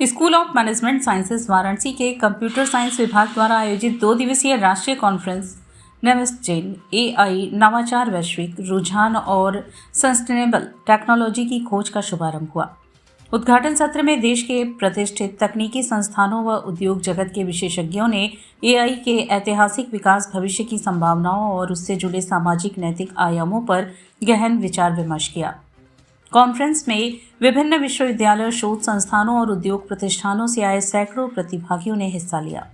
School of management sciences Varanasi के computer science विभाग द्वारा आयोजित 2 दिवसीय राष्ट्रीय कॉन्फ्रेंस नेवेस्टजेन एआई नवाचार वैश्विक रुझान और सस्टेनेबल टेक्नोलॉजी की खोज का शुभारंभ हुआ। उद्घाटन सत्र में देश के प्रतिष्ठित तकनीकी संस्थानों व उद्योग जगत के विशेषज्ञों ने एआई के ऐतिहासिक विकास, भविष्य की संभावनाओं और उससे जुड़े सामाजिक नैतिक आयामों पर गहन विचार विमर्श किया। कॉन्फ्रेंस में विभिन्न विश्वविद्यालय, शोध संस्थानों और उद्योग प्रतिष्ठानों से आए सैकड़ों प्रतिभागियों ने हिस्सा लिया।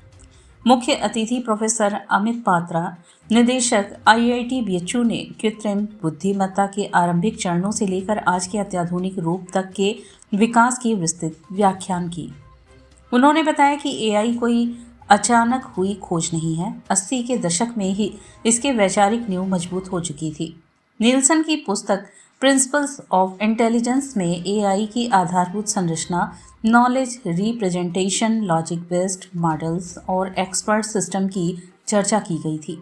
मुख्य अतिथि प्रोफेसर अमित पात्रा, निदेशक आईआईटी बीएचयू ने कृत्रिम बुद्धिमत्ता के आरंभिक चरणों से लेकर आज के अत्याधुनिक रूप तक के विकास की विस्तृत व्याख्यान की। उन्होंने बताया कि एआई कोई अचानक हुई खोज नहीं है। 80 के दशक में ही इसके वैचारिक नींव मजबूत हो चुकी थी। नीलसन की पुस्तक प्रिंसिपल्स ऑफ इंटेलिजेंस में एआई की आधारभूत संरचना, knowledge representation, logic based models और एक्सपर्ट सिस्टम की चर्चा की गई थी।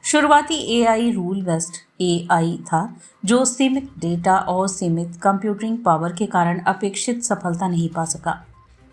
शुरुआती एआई रूल बेस्ड एआई था, जो सीमित डेटा और सीमित कंप्यूटिंग पावर के कारण अपेक्षित सफलता नहीं पा सका।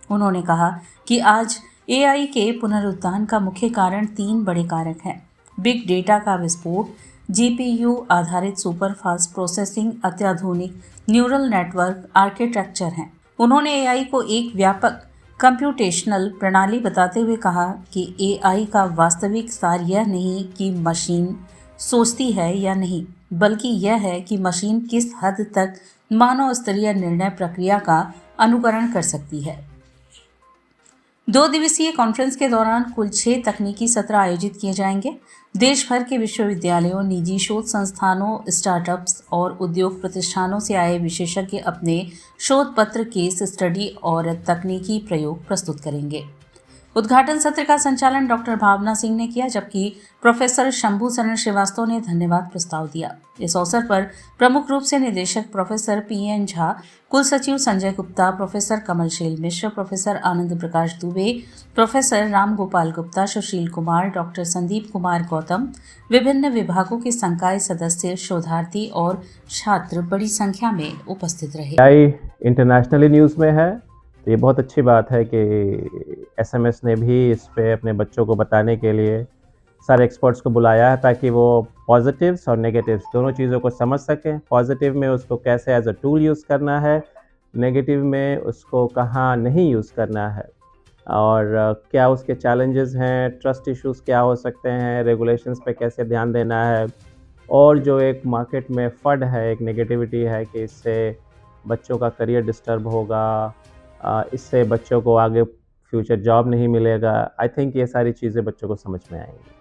उन्होंने कहा कि आज एआई के पुनरुत्थान का मुख्य कारण 3 बड़े कारक हैं। बिग डेटा का विस्फोट, जीपीयू आधारित सुपरफास्ट प्रोसेसिंग, अत्याधुनिक न्यूरल नेटवर्क आर्किटेक्चर हैं। उन्होंने एआई को एक व्यापक कंप्यूटेशनल प्रणाली बताते हुए कहा कि एआई का वास्तविक सार यह नहीं कि मशीन सोचती है या नहीं, बल्कि यह है कि मशीन किस हद तक मानव स्तरीय निर्णय प्रक्रिया का अनुकरण कर सकती है। 2 दिवसीय कॉन्फ्रेंस के दौरान कुल 6 तकनीकी सत्र आयोजित किए जाएंगे। देश भर के विश्वविद्यालयों, निजी शोध संस्थानों, स्टार्टअप्स और उद्योग प्रतिष्ठानों से आए विशेषज्ञ अपने शोध पत्र, केस स्टडी और तकनीकी प्रयोग प्रस्तुत करेंगे। उद्घाटन सत्र का संचालन डॉक्टर भावना सिंह ने किया, जबकि प्रोफेसर शंभू शरण श्रीवास्तव ने धन्यवाद प्रस्ताव दिया। इस अवसर पर प्रमुख रूप से निदेशक प्रोफेसर पीएन झा, कुलसचिव संजय गुप्ता, प्रोफेसर कमलशील मिश्र, professor Anand Prakash Dubey, professor Ram Gopal Gupta, Sushil Kumar, doctor Sandeep Kumar Gautam, विभिन्न विभागों के संकाय सदस्य, शोधार्थी और छात्र बड़ी संख्या में उपस्थित रहे। इंटरनेशनली न्यूज़ में है, तो ये बहुत अच्छी बात है कि एसएमएस ने भी इस पे अपने बच्चों को बताने के लिए सारे एक्सपर्ट्स को बुलाया है, ताकि वो पॉजिटिव्स और नेगेटिव्स दोनों चीज़ों को समझ सकें। पॉजिटिव में उसको कैसे एज अ टूल यूज़ करना है, नेगेटिव में उसको कहाँ नहीं यूज़ करना है, और क्या उसके चैलेंजेस हैं, ट्रस्ट इश्यूज़ क्या हो सकते हैं, रेगुलेशंस पे कैसे ध्यान देना है, और जो एक मार्केट में फड है, एक नेगेटिविटी है कि इससे बच्चों का करियर डिस्टर्ब होगा, इससे बच्चों को आगे फ्यूचर जॉब नहीं मिलेगा। आई थिंक ये सारी चीज़ें बच्चों को समझ में आएंगी।